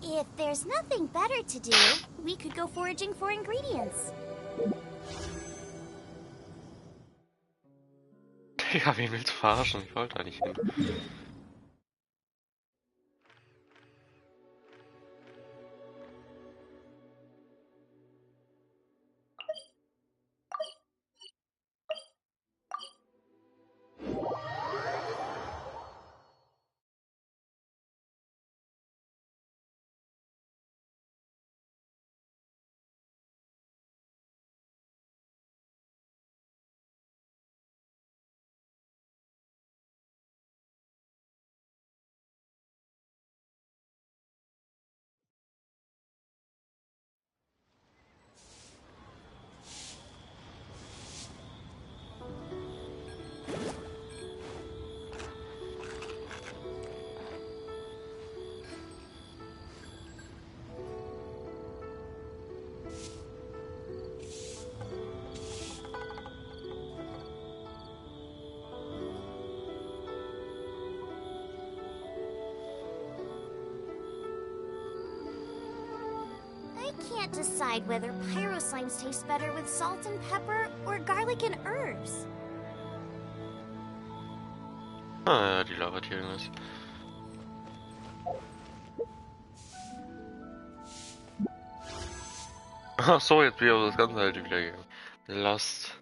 If there's nothing better to do, we could go foraging for ingredients. Ja, wen willst du verarschen? Ich wollte da nicht hin. I can't decide whether pyro slimes taste better with salt and pepper or garlic and herbs. Ah ja, die labert hier irgendwas. Ach so, jetzt bin ich auf das ganze alte wieder gegangen. Last.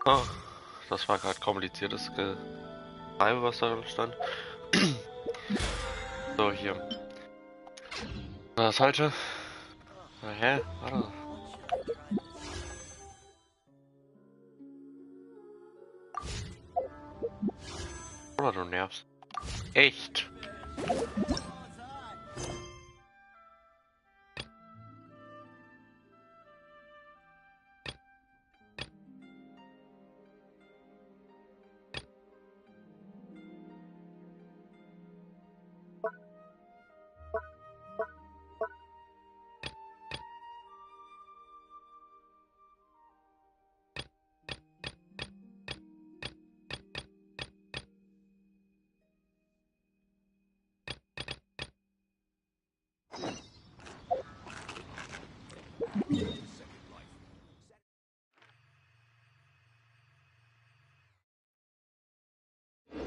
Oh, das war gerade kompliziertes Geschreibe, was da stand. So, hier. Das falsche. Hä? Warte. Oder du nervst. Echt?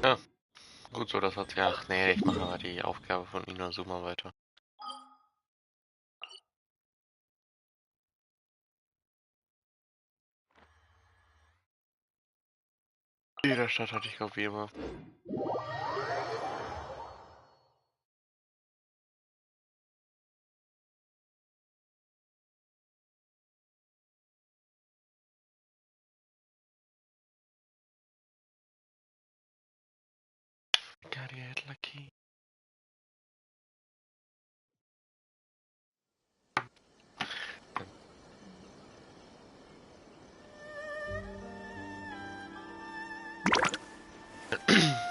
Ja, gut so, das hat ja. Ach nee, ich mache aber die Aufgabe von Inazuma weiter. Jeder Stadt hatte ich glaube wie immer. Got it, lucky.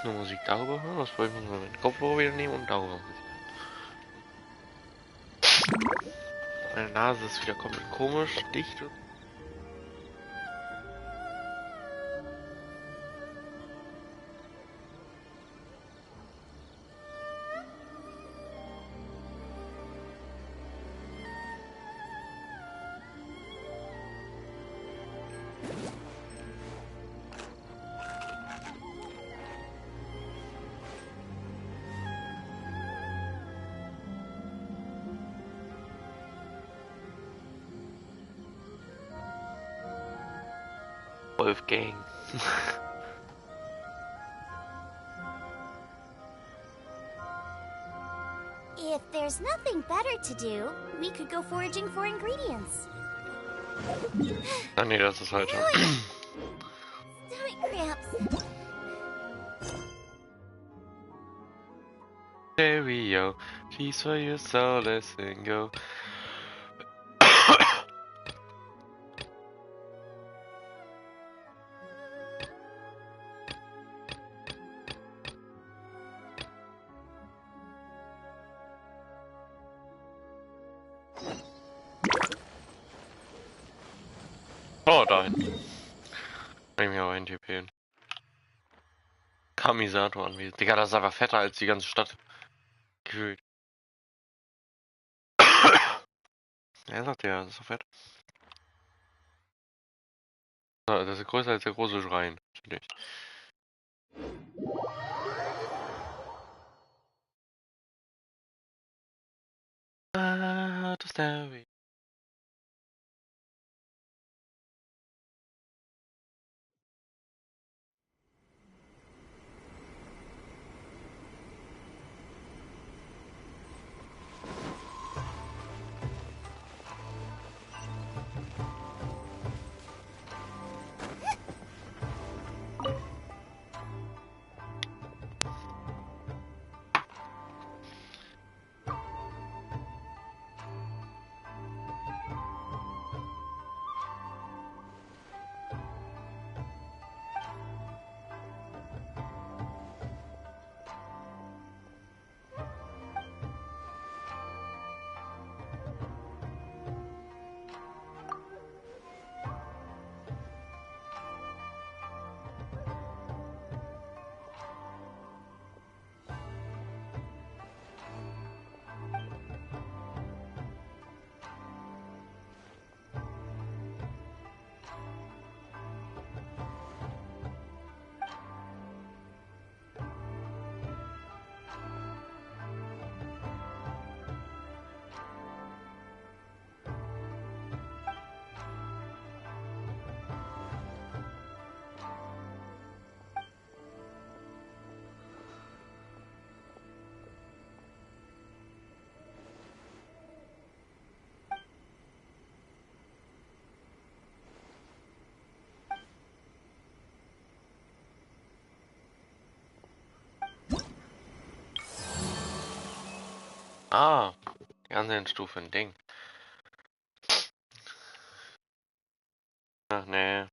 Nur Musik darüber hören, das wollte ich mal meinen Kopfhörer wieder nehmen und darüber Musik. Meine Nase ist wieder komplett komisch, dicht. Wolfgang. If there's nothing better to do, we could go foraging for ingredients. Ah nee, das ist halt. Stomach cramps. Stereo, she's for your soul, let's go. Oh, da hinten. Kann ich mir auch NTPen. Kamisato anwesend. Digga, das ist einfach fetter als die ganze Stadt. Gefühlt. Er sagt ja, das ist so fett. Das ist größer als der große Schrein. Natürlich. Ah, das ist der Weg. Ah, die Ansehensstufe, ein Ding. Ach nee.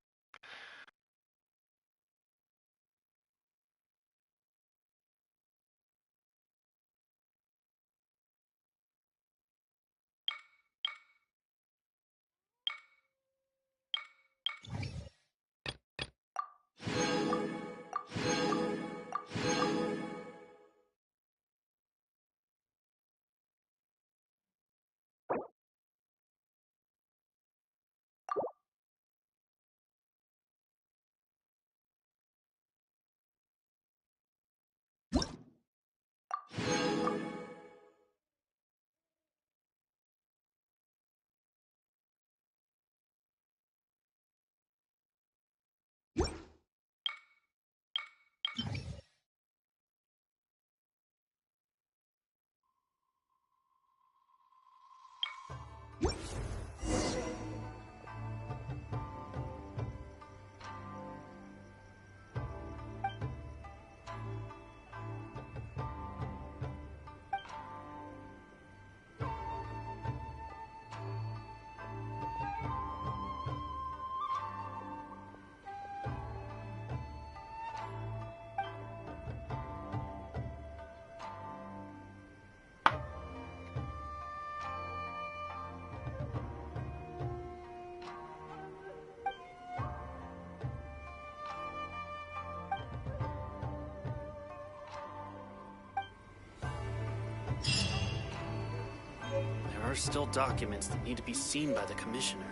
There are still documents that need to be seen by the commissioner.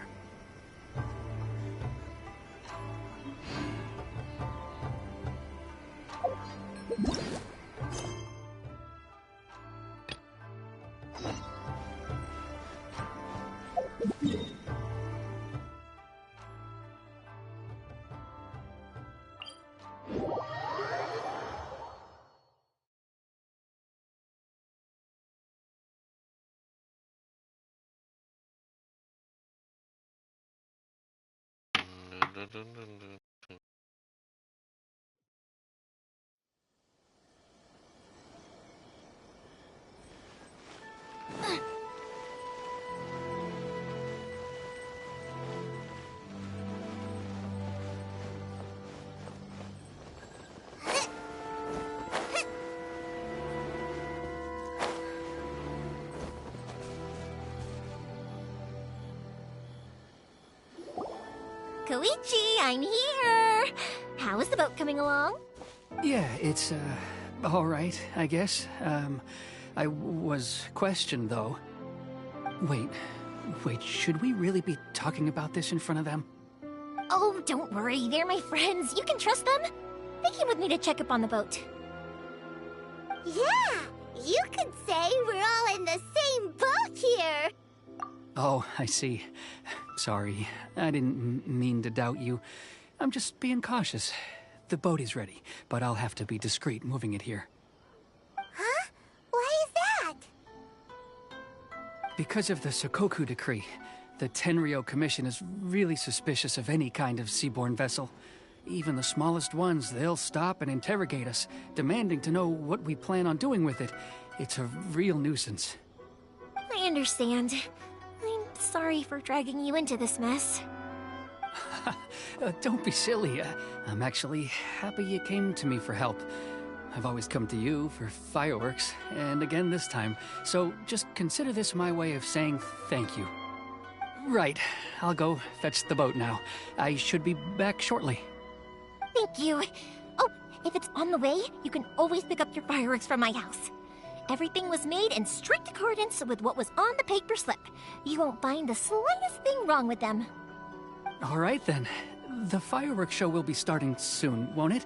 Koichi, I'm here! How is the boat coming along? Yeah, it's, all right, I guess. I was questioned, though. Wait, should we really be talking about this in front of them? Oh, don't worry, they're my friends. You can trust them. They came with me to check up on the boat. Yeah, you could say we're all in the same boat here. Oh, I see. Sorry, I didn't mean to doubt you. I'm just being cautious. The boat is ready, but I'll have to be discreet moving it here. Huh? Why is that? Because of the Sokoku decree, the Tenryou Commission is really suspicious of any kind of seaborne vessel. Even the smallest ones, they'll stop and interrogate us, demanding to know what we plan on doing with it. It's a real nuisance. I understand. I'm sorry for dragging you into this mess. Don't be silly. I'm actually happy you came to me for help. I've always come to you for fireworks, and again this time. So just consider this my way of saying thank you. Right, I'll go fetch the boat now. I should be back shortly. Thank you. Oh, if it's on the way, you can always pick up your fireworks from my house. Everything was made in strict accordance with what was on the paper slip. You won't find the slightest thing wrong with them. All right then. The fireworks show will be starting soon, won't it?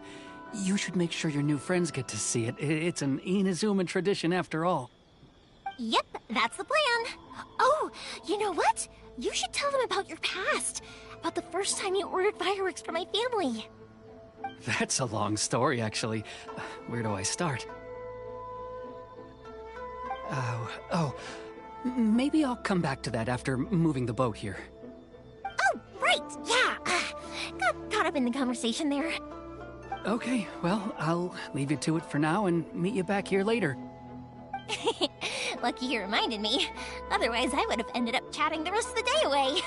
You should make sure your new friends get to see it. It's an Inazuma tradition after all. Yep, that's the plan. Oh, you know what? You should tell them about your past. About the first time you ordered fireworks for my family. That's a long story, actually. Where do I start? Maybe I'll come back to that after moving the boat here. Oh, right, yeah. Got caught up in the conversation there. Okay, well, I'll leave you to it for now and meet you back here later. Lucky you reminded me. Otherwise, I would have ended up chatting the rest of the day away.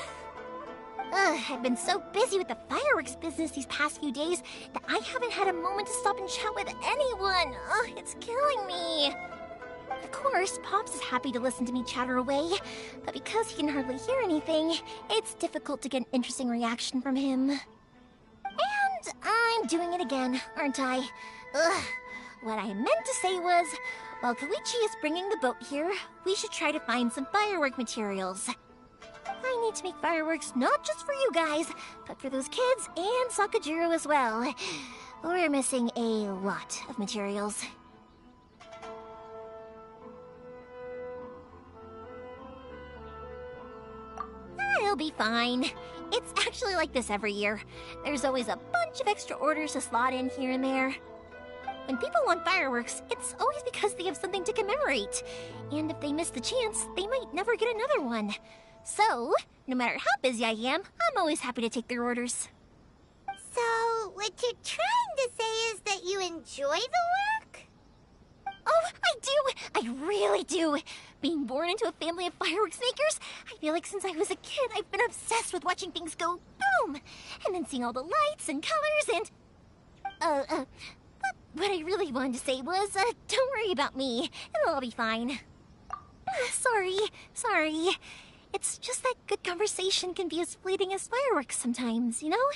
I've been so busy with the fireworks business these past few days that I haven't had a moment to stop and chat with anyone. It's killing me. Of course, Pops is happy to listen to me chatter away, but because he can hardly hear anything, it's difficult to get an interesting reaction from him. And I'm doing it again, aren't I? What I meant to say was, while Koichi is bringing the boat here, we should try to find some firework materials. I need to make fireworks not just for you guys, but for those kids and Sakajiro as well. We're missing a lot of materials. It'll be fine. It's actually like this every year. There's always a bunch of extra orders to slot in here and there. When people want fireworks, it's always because they have something to commemorate. And if they miss the chance, they might never get another one. So, no matter how busy I am, I'm always happy to take their orders. So, what you're trying to say is that you enjoy the work? Oh, I do! I really do! Being born into a family of fireworks makers, I feel like since I was a kid, I've been obsessed with watching things go boom! And then seeing all the lights and colors and... What I really wanted to say was, don't worry about me. It'll all be fine. Sorry. It's just that good conversation can be as fleeting as fireworks sometimes, you know?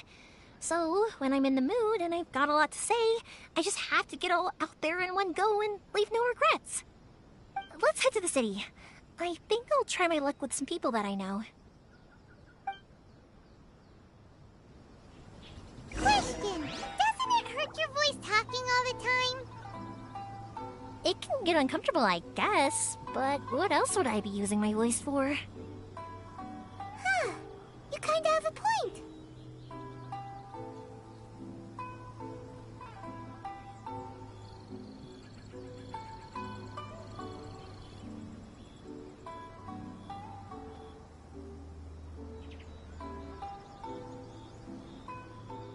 So, when I'm in the mood and I've got a lot to say, I just have to get all out there in one go and leave no regrets. Let's head to the city. I think I'll try my luck with some people that I know. Question! Doesn't it hurt your voice talking all the time? It can get uncomfortable, I guess, but what else would I be using my voice for? Huh. You kinda have a point.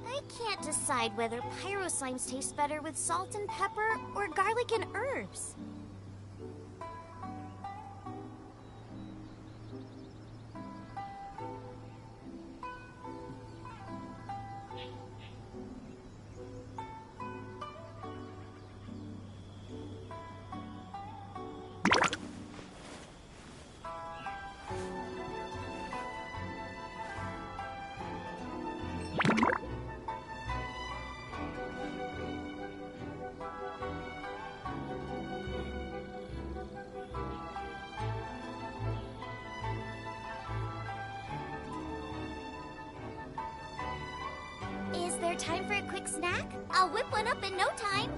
I can't decide whether pyro slimes taste better with salt and pepper or garlic and herbs. Is there time for a quick snack? I'll whip one up in no time.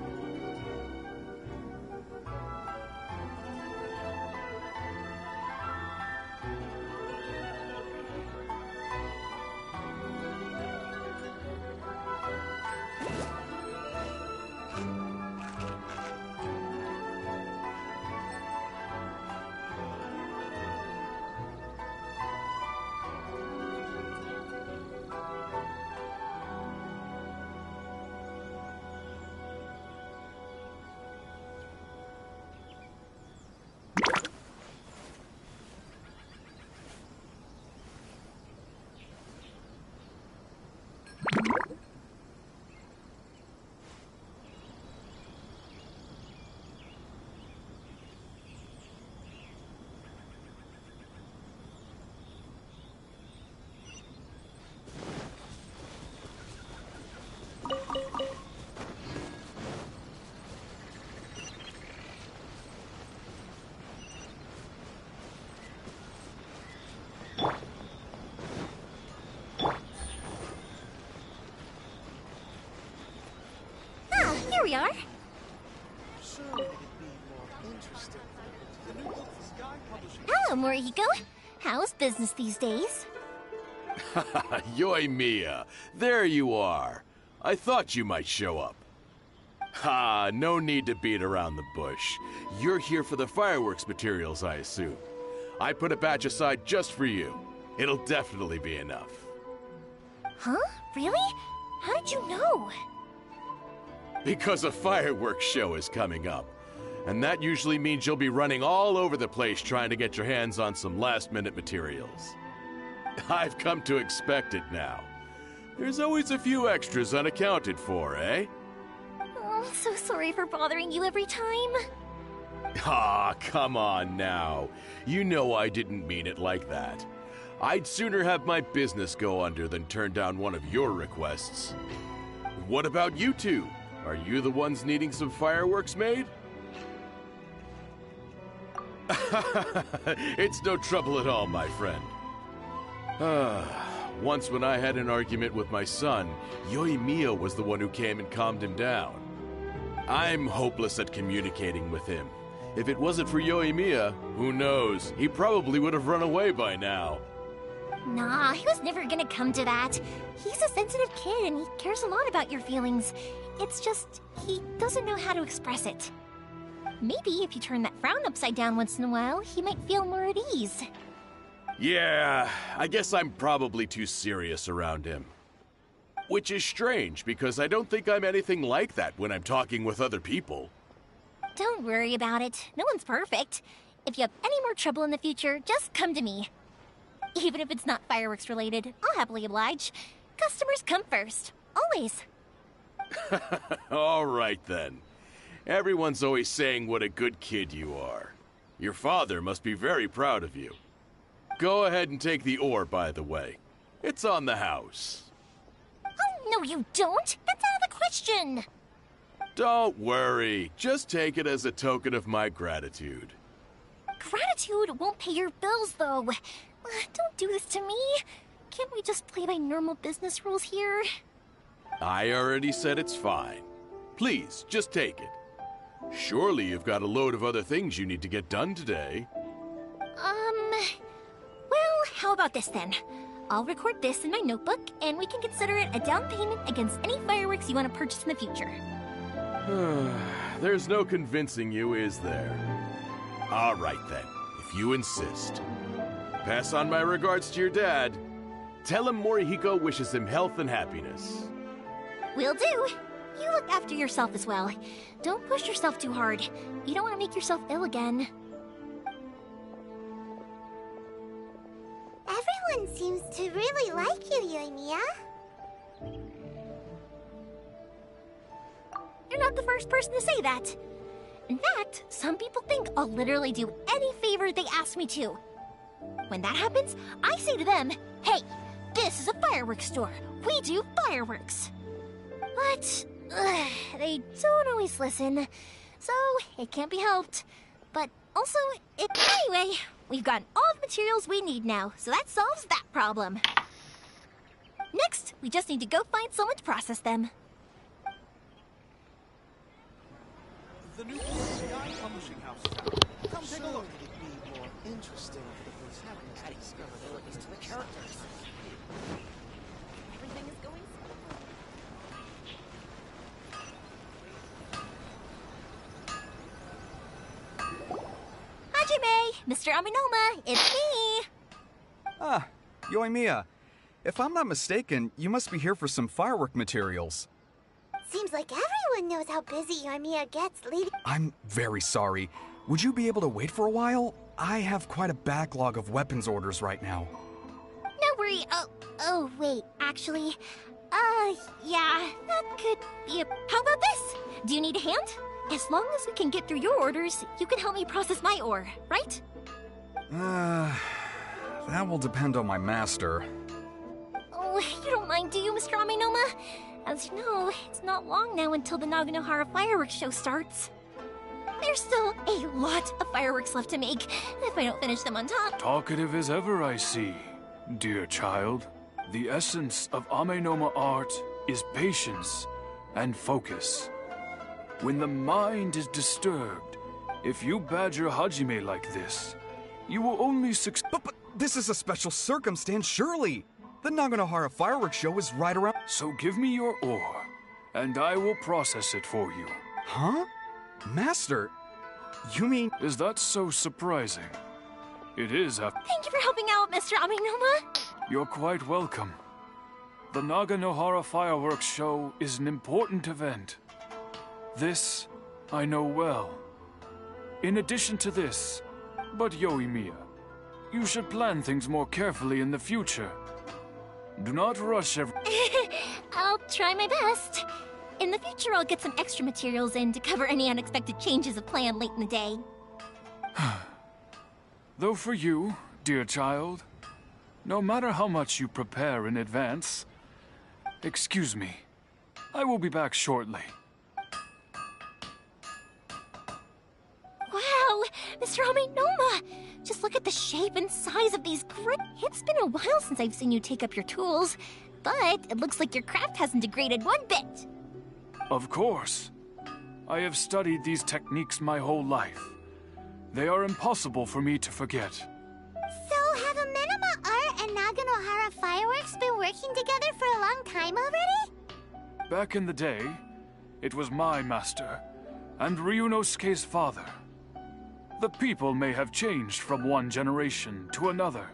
Here we are. Hello, Morihiko. How's business these days? Yoi Mia, there you are. I thought you might show up. Ha, no need to beat around the bush. You're here for the fireworks materials, I assume. I put a batch aside just for you. It'll definitely be enough. Huh? Really? How did you know? Because a fireworks show is coming up. And that usually means you'll be running all over the place trying to get your hands on some last-minute materials. I've come to expect it now. There's always a few extras unaccounted for, eh? Oh, I'm so sorry for bothering you every time. Ah, come on now. You know I didn't mean it like that. I'd sooner have my business go under than turn down one of your requests. What about you two? Are you the ones needing some fireworks made? It's no trouble at all, my friend. Once when I had an argument with my son, Yoimiya was the one who came and calmed him down. I'm hopeless at communicating with him. If it wasn't for Yoimiya, who knows? He probably would have run away by now. Nah, he was never gonna come to that. He's a sensitive kid and he cares a lot about your feelings. It's just, he doesn't know how to express it. Maybe if you turn that frown upside down once in a while, he might feel more at ease. Yeah, I guess I'm probably too serious around him. Which is strange, because I don't think I'm anything like that when I'm talking with other people. Don't worry about it. No one's perfect. If you have any more trouble in the future, just come to me. Even if it's not fireworks related, I'll happily oblige. Customers come first. Always. All right then. Everyone's always saying what a good kid you are. Your father must be very proud of you. Go ahead and take the ore, by the way. It's on the house. Oh, no you don't! That's out of the question! Don't worry. Just take it as a token of my gratitude. Gratitude won't pay your bills, though. Don't do this to me. Can't we just play by normal business rules here? I already said it's fine. Please, just take it. Surely you've got a load of other things you need to get done today. Well, how about this then? I'll record this in my notebook, and we can consider it a down payment against any fireworks you want to purchase in the future. There's no convincing you, is there? All right then, if you insist. Pass on my regards to your dad. Tell him Morihiko wishes him health and happiness. Will do. You look after yourself as well. Don't push yourself too hard. You don't want to make yourself ill again. Everyone seems to really like you, Yoimiya. You're not the first person to say that. In fact, some people think I'll literally do any favor they ask me to. When that happens, I say to them, hey, this is a fireworks store. We do fireworks. But they don't always listen, so it can't be helped. But also, anyway, we've gotten all the materials we need now, so that solves that problem. Next, we just need to go find someone to process them. The new Sky Publishing House. Come take a look. It'd be more interesting if it was having discoverabilities to the characters. Everything is going Hajime, Mr. Aminoma, it's me! Ah, Yoimiya. If I'm not mistaken, you must be here for some firework materials. Seems like everyone knows how busy Yoimiya gets leading. I'm very sorry. Would you be able to wait for a while? I have quite a backlog of weapons orders right now. No worry. Oh, wait, actually, yeah, that could be a... How about this? Do you need a hand? As long as we can get through your orders, you can help me process my ore, right? That will depend on my master. Oh, you don't mind, do you, Mr. Aminoma? As you know, it's not long now until the Naganohara fireworks show starts. There's still a lot of fireworks left to make, if I don't finish them on time. Talkative as ever, I see, dear child. The essence of Amenoma art is patience and focus. When the mind is disturbed, if you badger Hajime like this, you will only succeed. But this is a special circumstance, surely. The Naganohara fireworks show is right around. So give me your ore, and I will process it for you. Huh? Master, you mean... Is that so surprising? It is after... Thank you for helping out, Mr. Aminoma. You're quite welcome. The Naganohara fireworks show is an important event. This, I know well. In addition to this, but Yoimiya, you should plan things more carefully in the future. Do not rush I'll try my best. In the future, I'll get some extra materials in to cover any unexpected changes of plan late in the day. Though for you, dear child, no matter how much you prepare in advance, excuse me, I will be back shortly. Wow, Mr. Amenoma! Just look at the shape and size of these It's been a while since I've seen you take up your tools, but it looks like your craft hasn't degraded one bit. Of course. I have studied these techniques my whole life. They are impossible for me to forget. So, have Amenoma Art and Naganohara Fireworks been working together for a long time already? Back in the day, it was my master, and Ryunosuke's father. The people may have changed from one generation to another,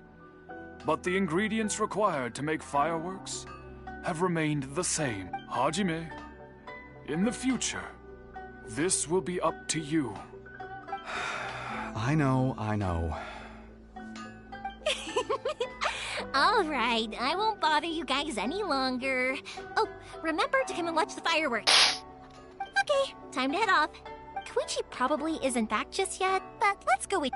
but the ingredients required to make fireworks have remained the same. Hajime, in the future, this will be up to you. I know. All right, I won't bother you guys any longer. Oh, remember to come and watch the fireworks. Okay, time to head off. Koichi probably isn't back just yet, but let's go with...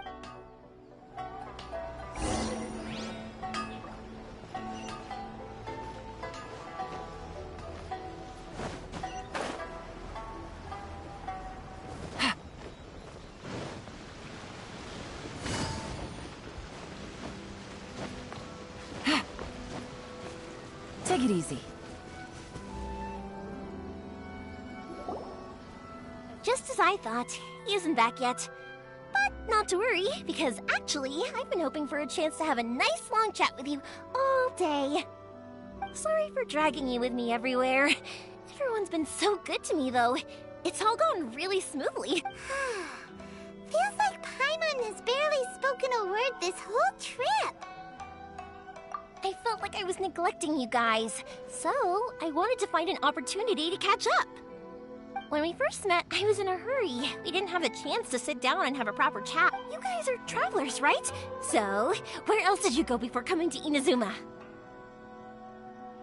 Take it easy. Just as I thought, he isn't back yet. But not to worry, because actually, I've been hoping for a chance to have a nice long chat with you all day. Sorry for dragging you with me everywhere. Everyone's been so good to me, though. It's all gone really smoothly. Feels like Paimon has barely spoken a word this whole trip. I felt like I was neglecting you guys, so I wanted to find an opportunity to catch up. When we first met, I was in a hurry. We didn't have a chance to sit down and have a proper chat. You guys are travelers, right? So, where else did you go before coming to Inazuma?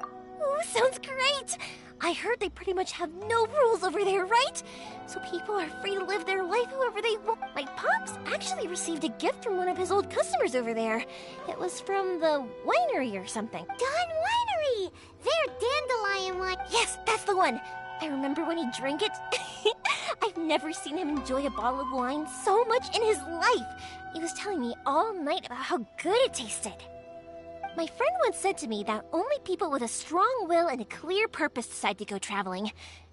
Ooh, sounds great! I heard they pretty much have no rules over there, right? So people are free to live their life however they want. My pops actually received a gift from one of his old customers over there. It was from the winery or something. Dawn Winery! Their dandelion wine. Yes, that's the one! I remember when he drank it. I've never seen him enjoy a bottle of wine so much in his life. He was telling me all night about how good it tasted. My friend once said to me that only people with a strong will and a clear purpose decide to go traveling.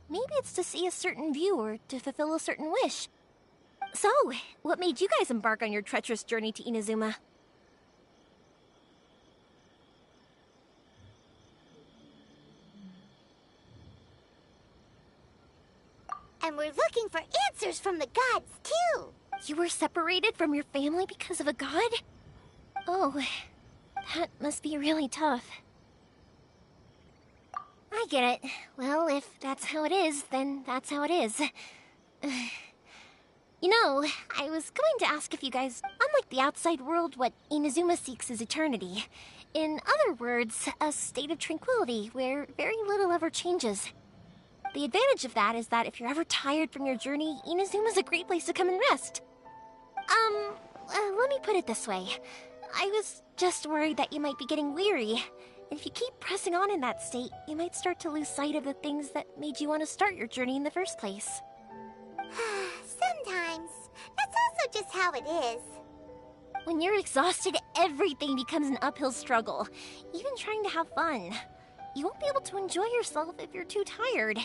Maybe it's to see a certain view or to fulfill a certain wish. So, what made you guys embark on your treacherous journey to Inazuma? And we're looking for answers from the gods, too. You were separated from your family because of a god? Oh, that must be really tough. I get it. Well, if that's how it is, then that's how it is. You know, I was going to ask if you guys, unlike the outside world, what Inazuma seeks is eternity. In other words, a state of tranquility where very little ever changes. The advantage of that is that if you're ever tired from your journey, Inazuma's a great place to come and rest. Let me put it this way. I was just worried that you might be getting weary. And if you keep pressing on in that state, you might start to lose sight of the things that made you want to start your journey in the first place. Sometimes. That's also just how it is. When you're exhausted, everything becomes an uphill struggle. Even trying to have fun. You won't be able to enjoy yourself if you're too tired.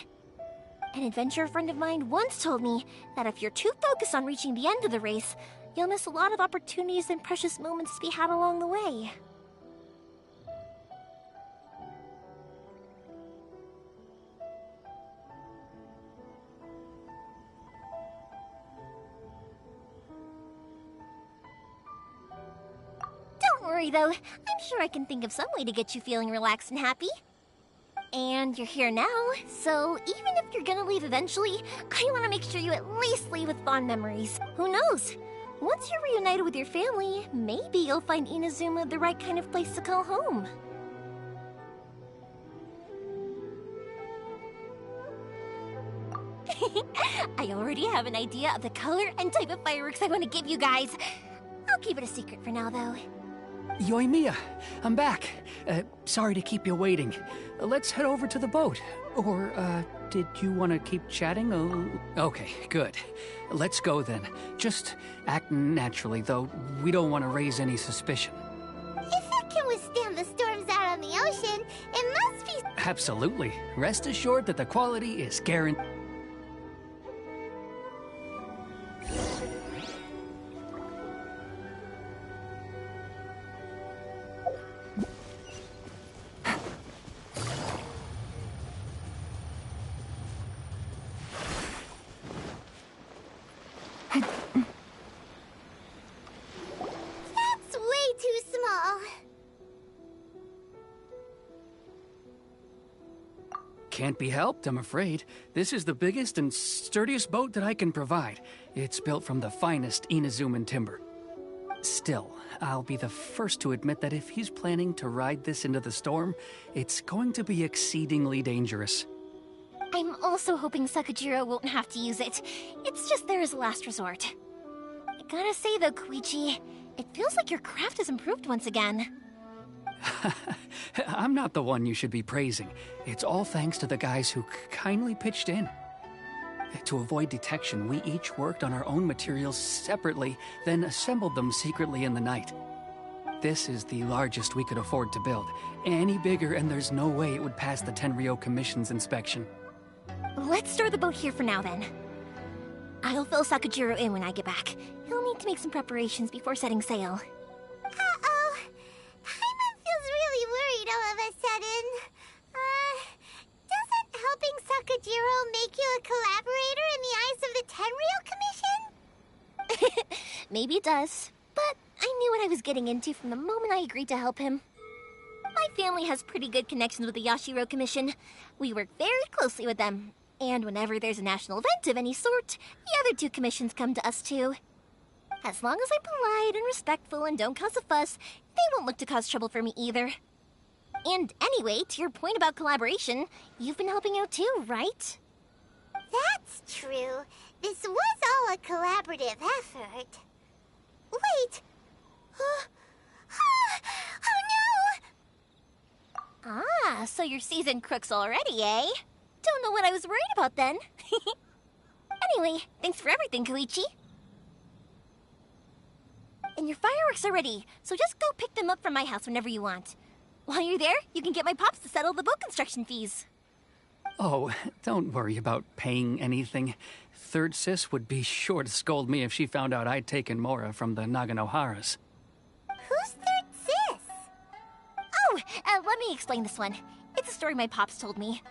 An adventurer friend of mine once told me that if you're too focused on reaching the end of the race, you'll miss a lot of opportunities and precious moments to be had along the way. Don't worry though, I'm sure I can think of some way to get you feeling relaxed and happy. And you're here now, so even if you're gonna leave eventually, I want to make sure you at least leave with fond memories. Who knows? Once you're reunited with your family, maybe you'll find Inazuma the right kind of place to call home. I already have an idea of the color and type of fireworks I want to give you guys. I'll keep it a secret for now, though. Yoimiya, I'm back. Sorry to keep you waiting. Let's head over to the boat. Or, did you want to keep chatting? Okay, good. Let's go then. Just act naturally, though. We don't want to raise any suspicion. If it can withstand the storms out on the ocean, it must be... Absolutely. Rest assured that the quality is guaranteed. That's way too small. Can't be helped, I'm afraid. This is the biggest and sturdiest boat that I can provide. It's built from the finest Inazuman timber. Still, I'll be the first to admit that if he's planning to ride this into the storm, it's going to be exceedingly dangerous. I'm also hoping Sakajiro won't have to use it. It's just there as a last resort. I gotta say though, Koichi, it feels like your craft has improved once again. I'm not the one you should be praising. It's all thanks to the guys who kindly pitched in. To avoid detection, we each worked on our own materials separately, then assembled them secretly in the night. This is the largest we could afford to build. Any bigger and there's no way it would pass the Tenryou Commission's inspection. Let's store the boat here for now then. I'll fill Sakajiro in when I get back. He'll need to make some preparations before setting sail. Uh-oh. Paimon feels really worried all of a sudden. Doesn't helping Sakajiro make you a collaborator in the eyes of the Tenryou Commission? Maybe it does, but I knew what I was getting into from the moment I agreed to help him. My family has pretty good connections with the Yashiro Commission. We work very closely with them, and whenever there's a national event of any sort, the other two commissions come to us too. As long as I'm polite and respectful and don't cause a fuss, they won't look to cause trouble for me either. And anyway, to your point about collaboration, you've been helping out too, right? That's true. This was all a collaborative effort. Wait. Oh no! Ah, so you're seasoned crooks already, eh? Don't know what I was worried about then. Anyway, thanks for everything, Koichi. And your fireworks are ready, so just go pick them up from my house whenever you want. While you're there, you can get my pops to settle the boat construction fees. Oh, don't worry about paying anything. Third Sis would be sure to scold me if she found out I'd taken Mora from the Naganoharas. Who's Third Sis? Oh, let me explain this one. It's a story my pops told me.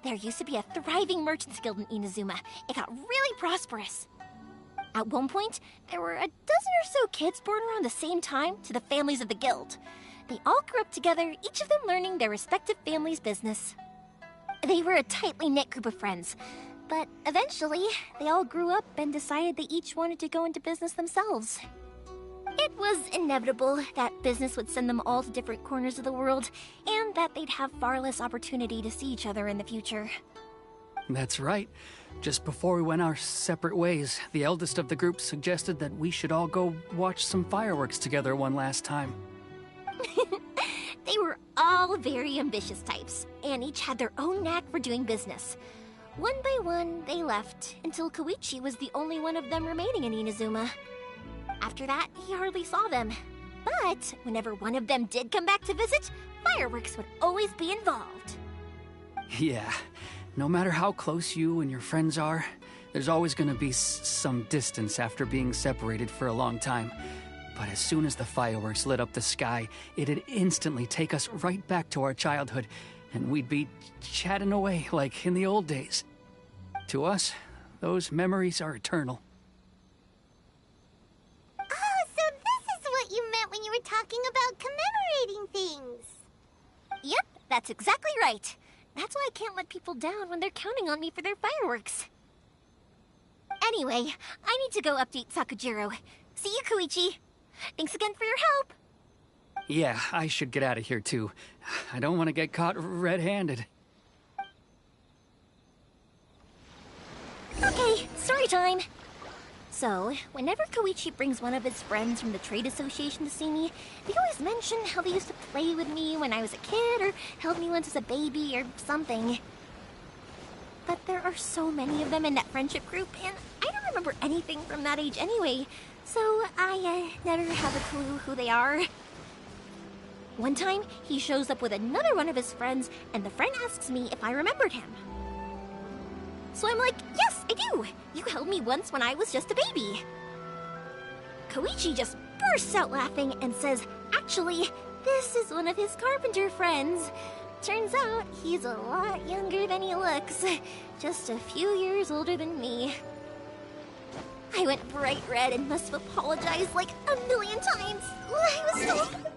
There used to be a thriving merchants guild in Inazuma. It got really prosperous. At one point, there were a dozen or so kids born around the same time to the families of the guild. They all grew up together, each of them learning their respective family's business. They were a tightly knit group of friends, but eventually, they all grew up and decided they each wanted to go into business themselves. It was inevitable that business would send them all to different corners of the world, and that they'd have far less opportunity to see each other in the future. That's right. Just before we went our separate ways, the eldest of the group suggested that we should all go watch some fireworks together one last time. They were all very ambitious types, and each had their own knack for doing business. One by one, they left, until Koichi was the only one of them remaining in Inazuma. After that, he hardly saw them. But whenever one of them did come back to visit, fireworks would always be involved. Yeah, no matter how close you and your friends are, there's always going to be some distance after being separated for a long time. But as soon as the fireworks lit up the sky, it'd instantly take us right back to our childhood, and we'd be chatting away like in the old days. To us, those memories are eternal. Oh, so this is what you meant when you were talking about commemorating things. Yep, that's exactly right. That's why I can't let people down when they're counting on me for their fireworks. Anyway, I need to go update Sakujiro. See you, Koichi. Thanks again for your help. Yeah, I should get out of here too. I don't want to get caught red-handed. Okay, story time. So, whenever Koichi brings one of his friends from the trade association to see me, they always mention how they used to play with me when I was a kid or held me once as a baby or something. But there are so many of them in that friendship group, and I don't remember anything from that age anyway, so I never have a clue who they are. One time, he shows up with another one of his friends, and the friend asks me if I remembered him. So I'm like, yes, I do! You held me once when I was just a baby. Koichi just bursts out laughing and says, actually, this is one of his carpenter friends. Turns out, he's a lot younger than he looks. Just a few years older than me. I went bright red and must have apologized like a million times. I was so...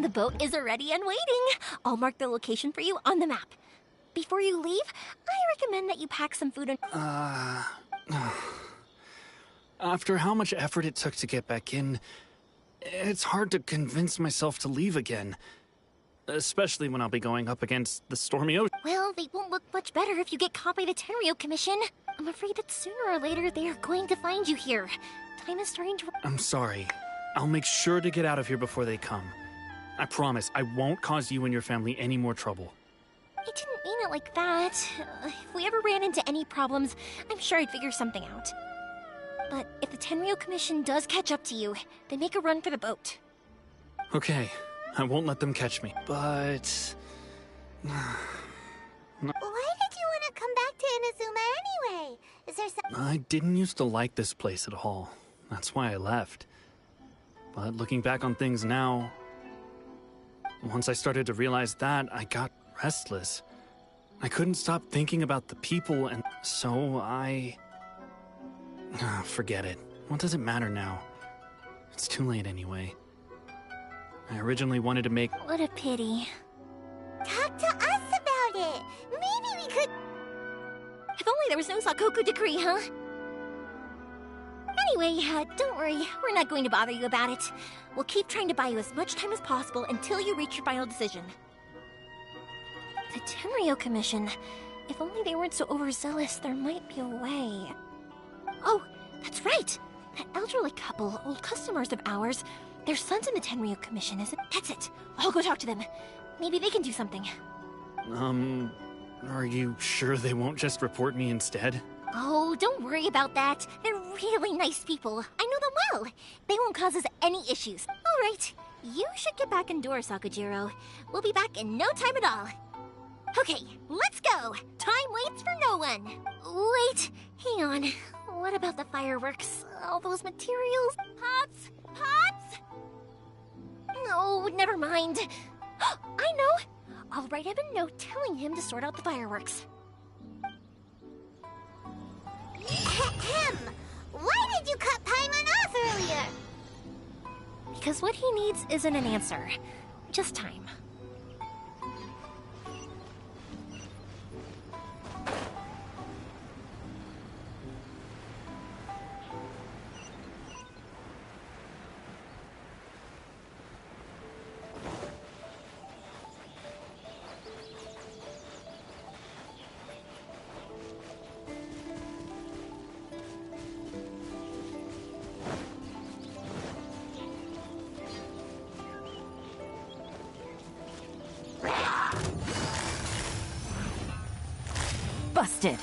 The boat is ready and waiting. I'll mark the location for you on the map. Before you leave, I recommend that you pack some food and... After how much effort it took to get back in, it's hard to convince myself to leave again. Especially when I'll be going up against the stormy ocean. Well, they won't look much better if you get caught by the Tenryou Commission. I'm afraid that sooner or later they are going to find you here. Time is starting to... I'm sorry. I'll make sure to get out of here before they come. I promise, I won't cause you and your family any more trouble. I didn't mean it like that. If we ever ran into any problems, I'm sure I'd figure something out. But if the Tenryou Commission does catch up to you, they make a run for the boat. Okay, I won't let them catch me, but... Why did you want to come back to Inazuma anyway? Is there some... I didn't used to like this place at all. That's why I left. But looking back on things now... Once I started to realize that, I got restless. I couldn't stop thinking about the people, and so I... Forget it. What does it matter now? It's too late anyway. I originally wanted to make... What a pity. Talk to us about it. Maybe we could... If only there was no Sakoku decree, huh? Anyway, don't worry. We're not going to bother you about it. We'll keep trying to buy you as much time as possible until you reach your final decision. The Tenryou Commission. If only they weren't so overzealous, there might be a way. Oh, that's right! That elderly couple, old customers of ours, their son's in the Tenryou Commission, isn't it? That's it! I'll go talk to them. Maybe they can do something. Are you sure they won't just report me instead? Oh, don't worry about that. They're really nice people. I know them well. They won't cause us any issues. All right, you should get back indoors, Sakujiro. We'll be back in no time at all. Okay, let's go! Time waits for no one! Wait, hang on. What about the fireworks? All those materials? Pots? Pots? No, never mind. I know! I'll write him a note telling him to sort out the fireworks. Ahem! Why did you cut Paimon off earlier? Because what he needs isn't an answer. Just time. Busted.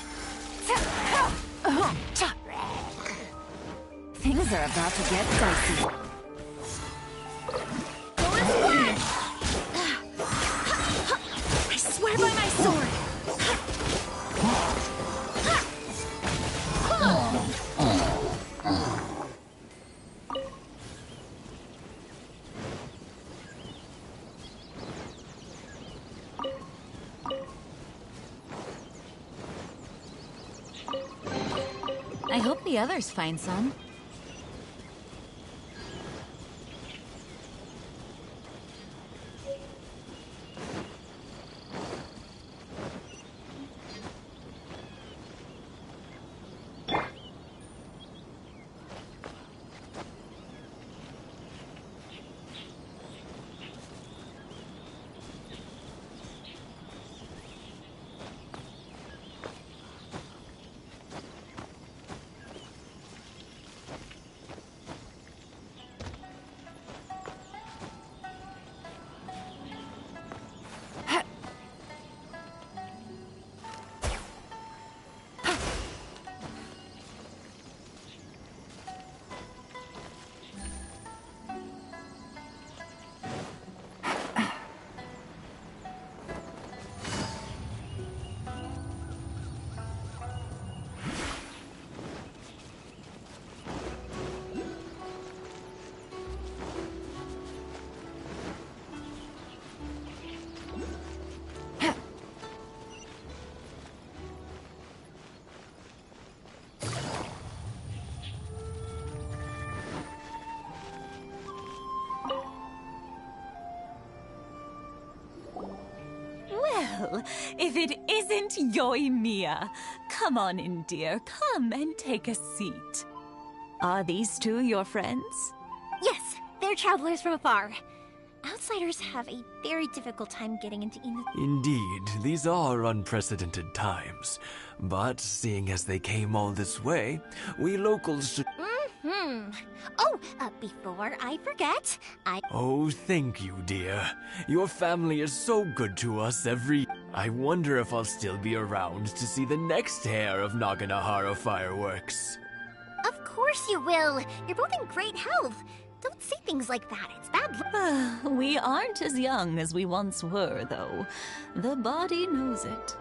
Things are about to get dicey. I swear by my sword! I hope the others find some. Well, if it isn't Yoimiya. Come on in, dear. Come and take a seat. Are these two your friends? Yes, they're travelers from afar. Outsiders have a very difficult time getting into Ina. Indeed, these are unprecedented times. But seeing as they came all this way, we locals should... Oh, before I forget, Oh, thank you, dear. Your family is so good to us I wonder if I'll still be around to see the next hair of Naganahara fireworks. Of course you will. You're both in great health. Don't say things like that. It's bad luck. We aren't as young as we once were, though. The body knows it.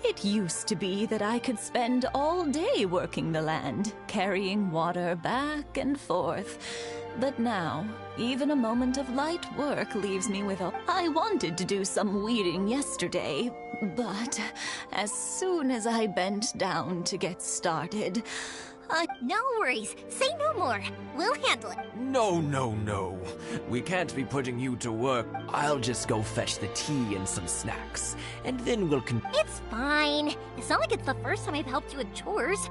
It used to be that I could spend all day working the land, carrying water back and forth. But now, even a moment of light work leaves me with a... I wanted to do some weeding yesterday, but as soon as I bent down to get started, No worries. Say no more. We'll handle it. No, no, no. We can't be putting you to work. I'll just go fetch the tea and some snacks, and then we'll It's fine. It's not like it's the first time I've helped you with chores.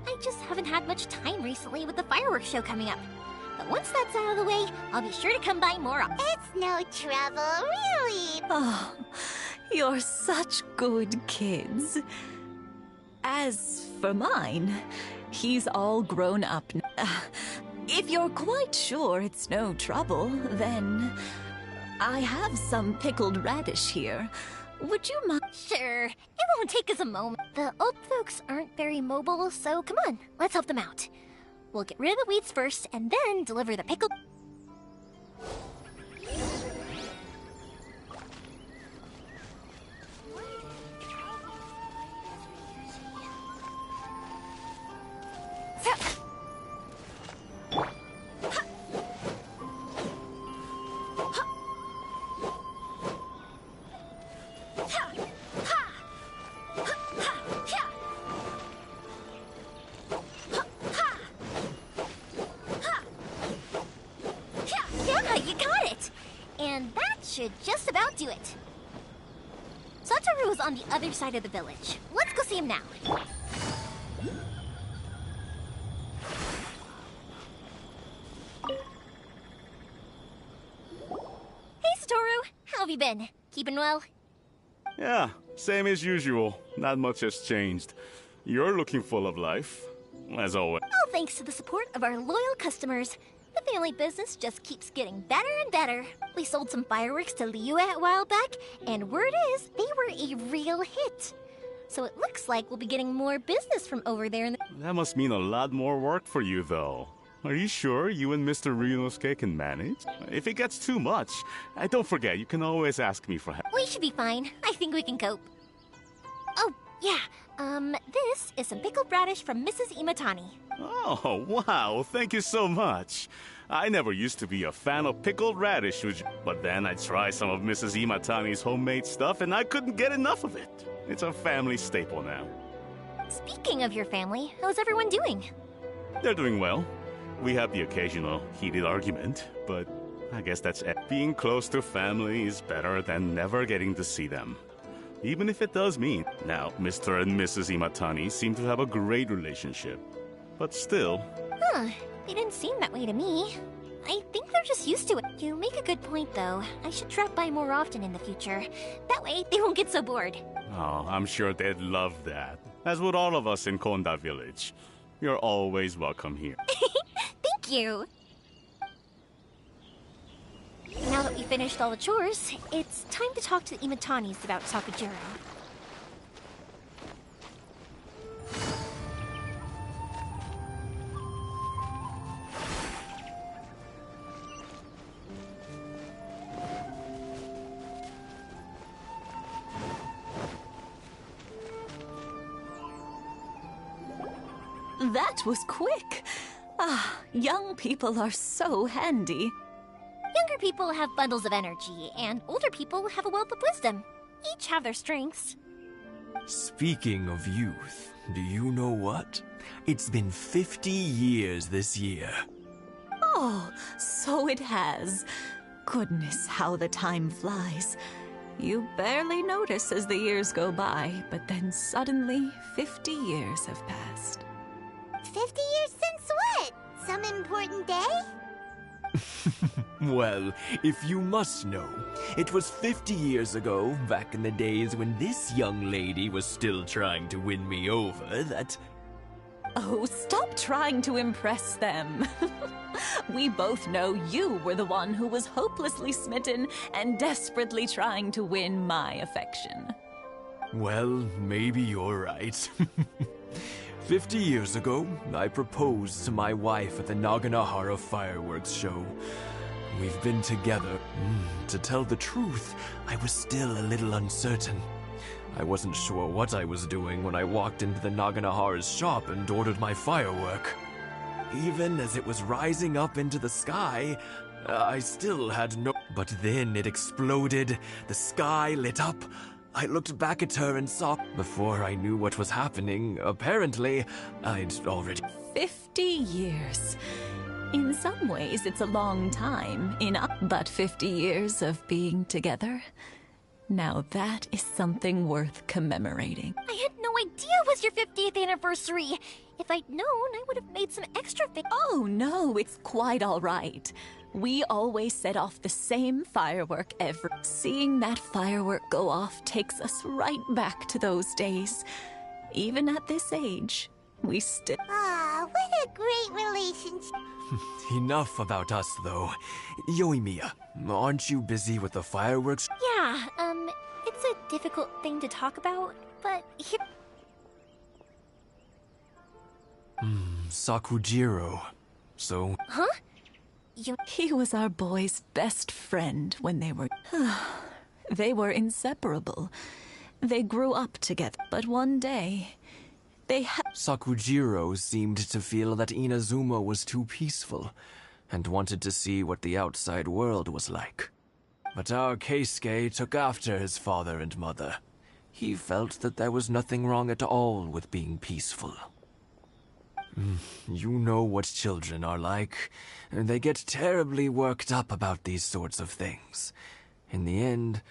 I just haven't had much time recently with the fireworks show coming up. But once that's out of the way, I'll be sure to come by more often. It's no trouble, really. Oh, you're such good kids. As for mine, he's all grown up. If you're quite sure it's no trouble, then I have some pickled radish here. Would you mind? Sure, it won't take us a moment. The old folks aren't very mobile, so come on, let's help them out. We'll get rid of the weeds first, and then deliver the pickled... Should just about do it. Satoru is on the other side of the village. Let's go see him now. Hey, Satoru. How have you been? Keeping well? Yeah, same as usual. Not much has changed. You're looking full of life, as always. All thanks to the support of our loyal customers. The family business just keeps getting better and better. We sold some fireworks to Liyue a while back, and word is they were a real hit. So it looks like we'll be getting more business from over there in the... That must mean a lot more work for you, though. Are you sure you and Mr. Ryunosuke can manage? If it gets too much, don't forget, you can always ask me for help. We should be fine. I think we can cope. Oh, yeah. This is some pickled radish from Mrs. Imatani. Oh, wow. Thank you so much. I never used to be a fan of pickled radish, but then I tried some of Mrs. Imatani's homemade stuff, and I couldn't get enough of it. It's a family staple now. Speaking of your family, how's everyone doing? They're doing well. We have the occasional heated argument, but I guess that's it. Being close to family is better than never getting to see them. Even if it does mean. Now, Mr. and Mrs. Imatani seem to have a great relationship. But still... Huh, they didn't seem that way to me. I think they're just used to it. You make a good point, though. I should drop by more often in the future. That way, they won't get so bored. Oh, I'm sure they'd love that. As would all of us in Konda Village. You're always welcome here. Thank you! Now that we finished all the chores, it's time to talk to the Imatanis about Sakujiro. That was quick. Ah, young people are so handy. Younger people have bundles of energy, and older people have a wealth of wisdom. Each have their strengths. Speaking of youth, do you know what? It's been 50 years this year. Oh, so it has. Goodness, how the time flies. You barely notice as the years go by, but then suddenly 50 years have passed. 50 years since what? Some important day? Well, if you must know, it was 50 years ago, back in the days when this young lady was still trying to win me over, that... Oh, stop trying to impress them. We both know you were the one who was hopelessly smitten and desperately trying to win my affection. Well, maybe you're right. 50 years ago, I proposed to my wife at the Naganahara fireworks show. We've been together. To tell the truth, I was still a little uncertain. I wasn't sure what I was doing when I walked into the Naganahara's shop and ordered my firework. Even as it was rising up into the sky, I still had no... But then it exploded, the sky lit up. I looked back at her and saw... Before I knew what was happening, apparently, I'd already... 50 years. In some ways, it's a long time, but 50 years of being together... Now that is something worth commemorating. I had no idea it was your 50th anniversary. If I'd known, I would have made some extra Oh no, it's quite all right. We always set off the same firework every... Seeing that firework go off takes us right back to those days. Even at this age, we still... Ah, what a great relationship. Enough about us, though. Yoimiya, aren't you busy with the fireworks? Yeah, it's a difficult thing to talk about, but here... Sakujiro. So... Huh? He was our boy's best friend when they were... They were inseparable. They grew up together, but one day... Sakujiro seemed to feel that Inazuma was too peaceful, and wanted to see what the outside world was like. But our Keisuke took after his father and mother. He felt that there was nothing wrong at all with being peaceful. You know what children are like. They get terribly worked up about these sorts of things. In the end,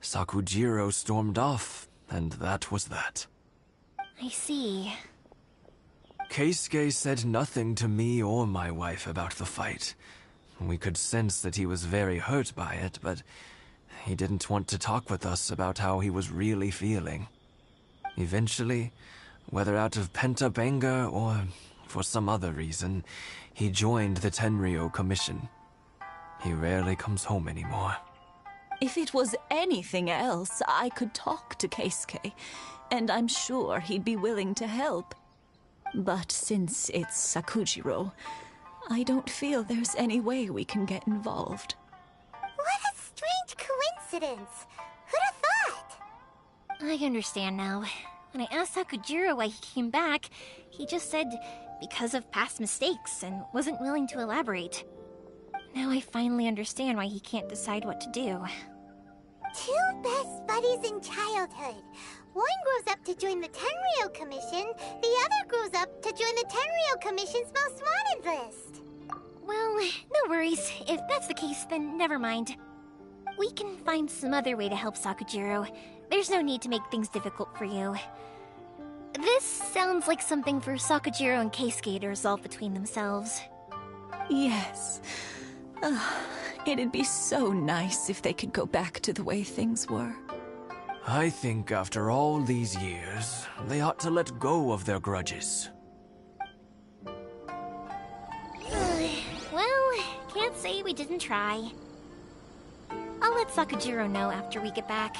Sakujiro stormed off, and that was that. I see. Keisuke said nothing to me or my wife about the fight. We could sense that he was very hurt by it, but he didn't want to talk with us about how he was really feeling. Eventually, whether out of pent-up anger or for some other reason, he joined the Tenryou Commission. He rarely comes home anymore. If it was anything else, I could talk to Keisuke, and I'm sure he'd be willing to help. But since it's Sakujiro, I don't feel there's any way we can get involved. What a strange coincidence! Who'd have thought? I understand now. When I asked Sakujiro why he came back, he just said because of past mistakes and wasn't willing to elaborate. Now I finally understand why he can't decide what to do. Two best buddies in childhood. One grows up to join the Tenryou Commission, the other grows up to join the Tenryou Commission's most wanted list. Well, no worries. If that's the case, then never mind. We can find some other way to help Sakujiro. There's no need to make things difficult for you. This sounds like something for Sakujiro and Keisuke to resolve between themselves. Yes. It'd be so nice if they could go back to the way things were. I think after all these years, they ought to let go of their grudges. Well, can't say we didn't try. I'll let Sakujiro know after we get back.